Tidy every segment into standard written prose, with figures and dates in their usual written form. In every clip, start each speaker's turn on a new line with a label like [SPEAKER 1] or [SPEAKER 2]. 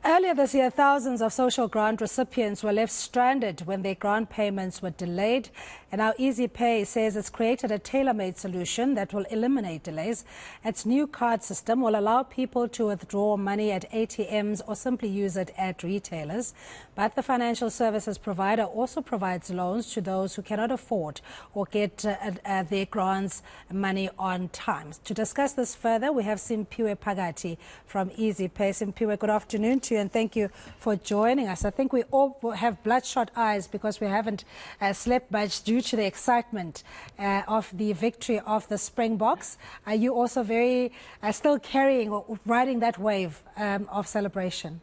[SPEAKER 1] Earlier this year, thousands of social grant recipients were left stranded when their grant payments were delayed. And now EasyPay says it's created a tailor-made solution that will eliminate delays. Its new card system will allow people to withdraw money at ATMs or simply use it at retailers. But the financial services provider also provides loans to those who cannot afford or get their grants money on time. To discuss this further, we have Simphiwe Phakathi from EasyPay. Simphiwe, good afternoon to you, and thank you for joining us. I think we all have bloodshot eyes because we haven't slept much due to the excitement of the victory of the Springboks. Are you also very still carrying or riding that wave of celebration?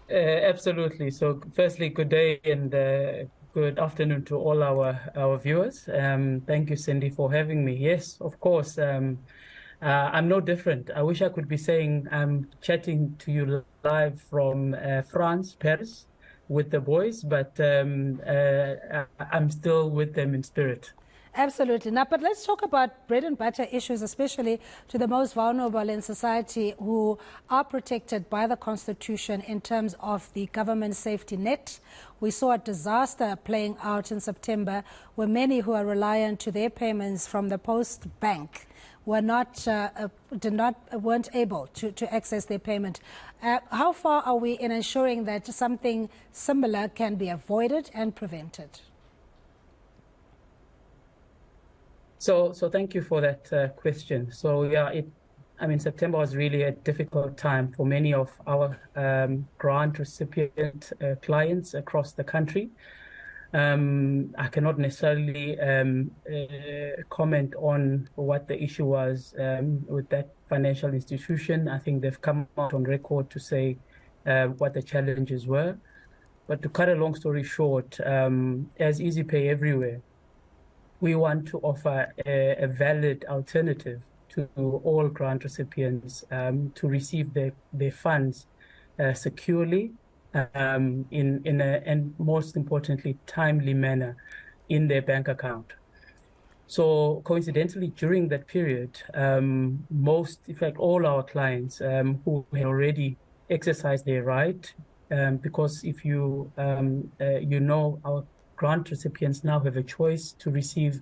[SPEAKER 2] Absolutely. So firstly, good day and good afternoon to all our viewers. Thank you, Cindy, for having me. Yes, of course. I'm no different. I wish I could be saying I'm chatting to you live from France, Paris, with the boys, but I'm still with them in spirit.
[SPEAKER 1] Absolutely. Now, but let's talk about bread and butter issues, especially to the most vulnerable in society who are protected by the Constitution in terms of the government safety net. We saw a disaster playing out in September where many who are reliant to their payments from the Post Bank were weren't able to access their payment. How far are we in ensuring that something similar can be avoided and prevented?
[SPEAKER 2] So thank you for that question. So yeah, September was really a difficult time for many of our grant recipient clients across the country. I cannot necessarily comment on what the issue was with that financial institution. I think they've come out on record to say what the challenges were. But to cut a long story short, as EasyPay Everywhere, we want to offer a valid alternative to all grant recipients to receive their funds securely and most importantly, timely manner in their bank account. So coincidentally, during that period, in fact, all our clients who had already exercised their right, because if you our grant recipients now have a choice to receive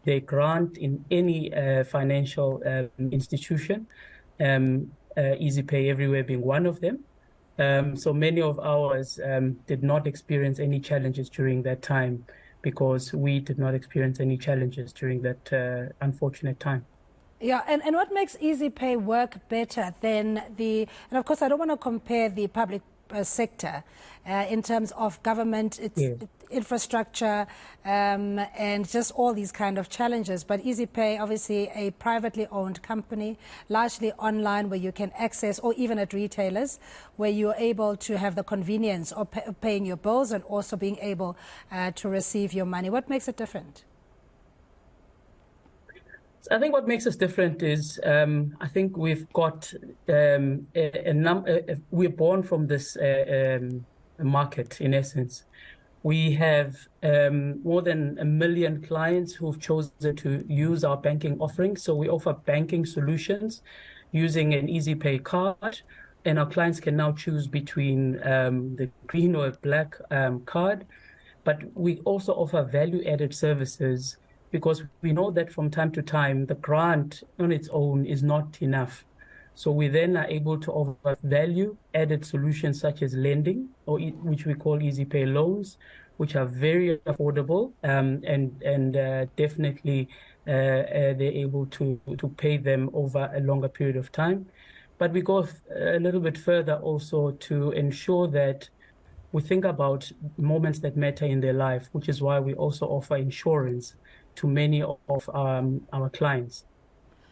[SPEAKER 2] their grant in any financial institution, EasyPay Everywhere being one of them. So many of ours did not experience any challenges during that time because we did not experience any challenges during that unfortunate time.
[SPEAKER 1] Yeah, and what makes EasyPay work better than and of course I don't want to compare the public sector in terms of government, infrastructure, and just all these kind of challenges. But EasyPay, obviously a privately owned company, largely online, where you can access, or even at retailers, where you're able to have the convenience of paying your bills and also being able to receive your money. What makes it different?
[SPEAKER 2] I think what makes us different is I think we've got we're born from this market, in essence. We have more than 1 million clients who've chosen to use our banking offering. So we offer banking solutions using an EasyPay card, and our clients can now choose between the green or black card. But we also offer value-added services because we know that from time to time, the grant on its own is not enough. So we then are able to offer value-added solutions such as lending, which we call EasyPay loans, which are very affordable and definitely they're able to pay them over a longer period of time. But we go a little bit further also to ensure that we think about moments that matter in their life, which is why we also offer insurance to many of our clients.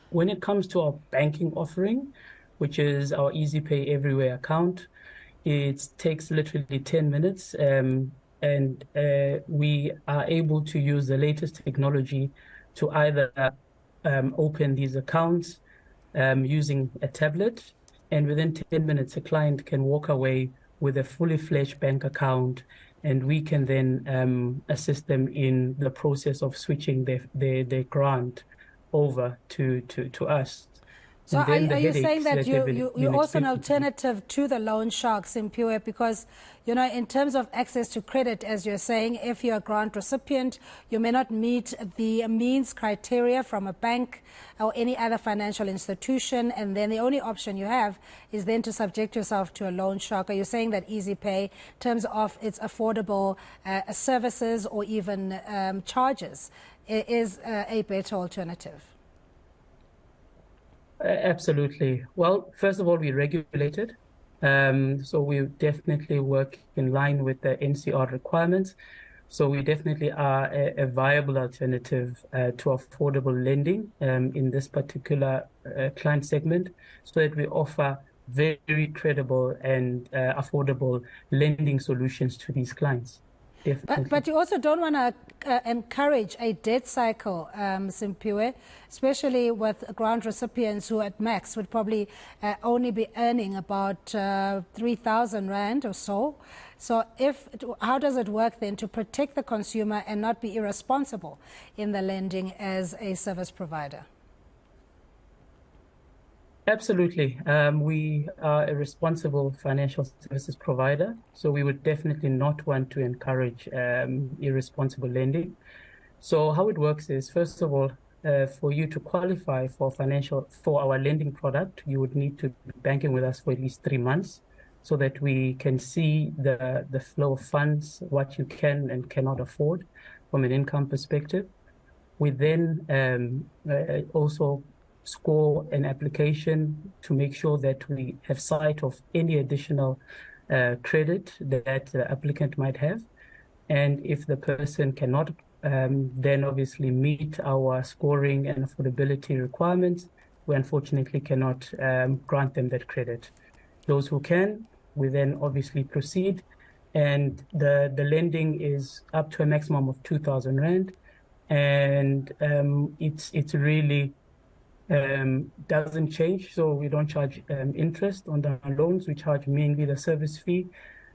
[SPEAKER 2] When it comes to our banking offering, which is our EasyPay Everywhere account, it takes literally 10 minutes and we are able to use the latest technology to either open these accounts using a tablet, and within 10 minutes a client can walk away with a fully fledged bank account, and we can then assist them in the process of switching their grant over to us.
[SPEAKER 1] So
[SPEAKER 2] And then
[SPEAKER 1] are you saying that you're also an
[SPEAKER 2] experienced.
[SPEAKER 1] alternative to the loan sharks in Simphiwe? Because, you know, in terms of access to credit, as you're saying, if you're a grant recipient, you may not meet the means criteria from a bank or any other financial institution, and then the only option you have is then to subject yourself to a loan shark. Are you saying that EasyPay, in terms of its affordable services or even charges, is a better alternative?
[SPEAKER 2] Absolutely. Well, first of all, we regulated. So we definitely work in line with the NCR requirements. So we definitely are a viable alternative to affordable lending in this particular client segment, so that we offer very credible and affordable lending solutions to these clients. Definitely.
[SPEAKER 1] But you also don't want to encourage a debt cycle, Simphiwe, especially with grant recipients who at max would probably only be earning about 3,000 Rand or so. So how does it work then to protect the consumer and not be irresponsible in the lending as a service provider?
[SPEAKER 2] Absolutely. We are a responsible financial services provider, so we would definitely not want to encourage irresponsible lending. So how it works is, first of all, for you to qualify for our lending product, you would need to be banking with us for at least 3 months, so that we can see the flow of funds, what you can and cannot afford from an income perspective. We then also score an application to make sure that we have sight of any additional credit that the applicant might have. And if the person cannot then obviously meet our scoring and affordability requirements, we unfortunately cannot grant them that credit. Those who can, we then obviously proceed. And the lending is up to a maximum of 2,000 Rand. And it's really doesn't change. So we don't charge interest on the loans. We charge mainly the service fee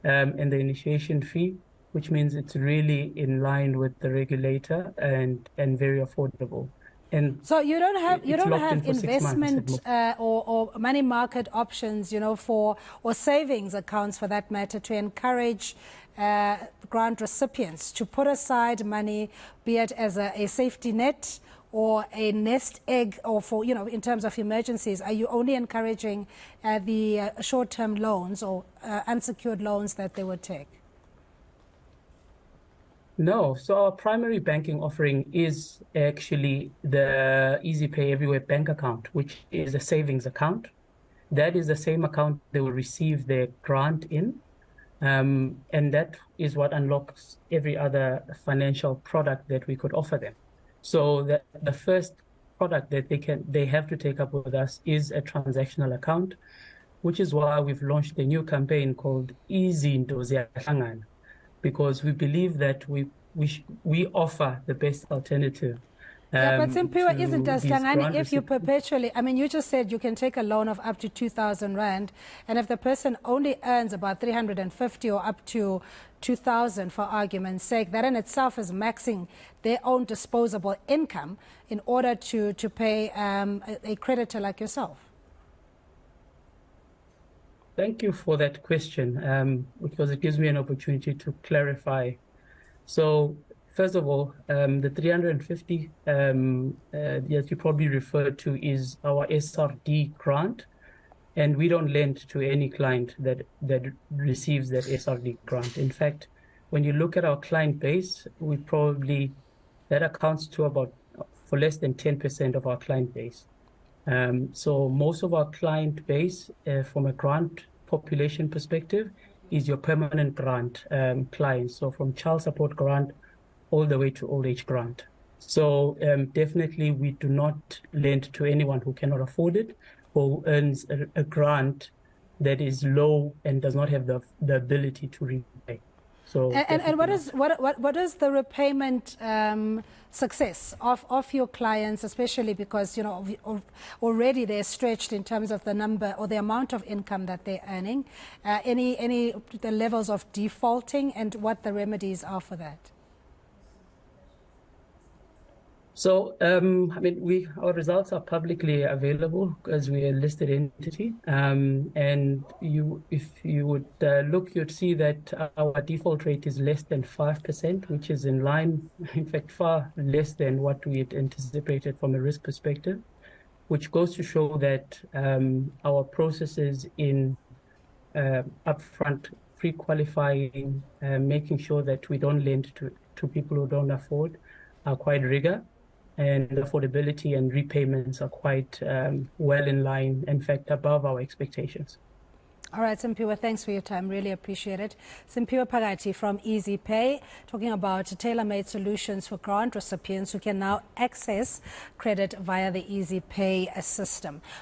[SPEAKER 2] and the initiation fee, which means it's really in line with the regulator and very affordable. And
[SPEAKER 1] so you don't have investment or money market options, you know, or savings accounts for that matter, to encourage grant recipients to put aside money, be it as a safety net or a nest egg, or for, you know, in terms of emergencies. Are you only encouraging the short-term loans or unsecured loans that they would take?
[SPEAKER 2] No, so our primary banking offering is actually the EasyPay Everywhere bank account, which is a savings account. That is the same account they will receive their grant in. And that is what unlocks every other financial product that we could offer them. So the first product that they have to take up with us is a transactional account, which is why we've launched a new campaign called Izinto Ziyahlangana, because we believe that we offer the best alternative.
[SPEAKER 1] Yeah, but Simphiwe, isn't Ziyahlangana if you perpetually, I mean, you just said you can take a loan of up to 2,000 Rand, and if the person only earns about 350 or up to 2,000, for argument's sake, that in itself is maxing their own disposable income in order to pay a creditor like yourself.
[SPEAKER 2] Thank you for that question, because it gives me an opportunity to clarify. So, first of all, the 350 that you probably referred to is our SRD grant, and we don't lend to any client that receives that SRD grant. In fact, when you look at our client base, that accounts to for less than 10% of our client base. So most of our client base, from a grant population perspective, is your permanent grant clients. So from child support grant all the way to old age grant. So definitely we do not lend to anyone who cannot afford it or earns a grant that is low and does not have the ability to repay. So
[SPEAKER 1] and what is the repayment success of your clients, especially because, you know, already they're stretched in terms of the number or the amount of income that they're earning, the levels of defaulting and what the remedies are for that?
[SPEAKER 2] So, I mean, our results are publicly available because we are a listed entity. And if you would look, you'd see that our default rate is less than 5%, which is in line, in fact, far less than what we had anticipated from a risk perspective, which goes to show that our processes in upfront pre-qualifying, making sure that we don't lend to people who don't afford, are quite rigor, and affordability and repayments are quite well in line, in fact, above our expectations.
[SPEAKER 1] All right, Simphiwe, thanks for your time. Really appreciate it. Simphiwe Phakathi from EasyPay, talking about tailor-made solutions for grant recipients who can now access credit via the EasyPay system.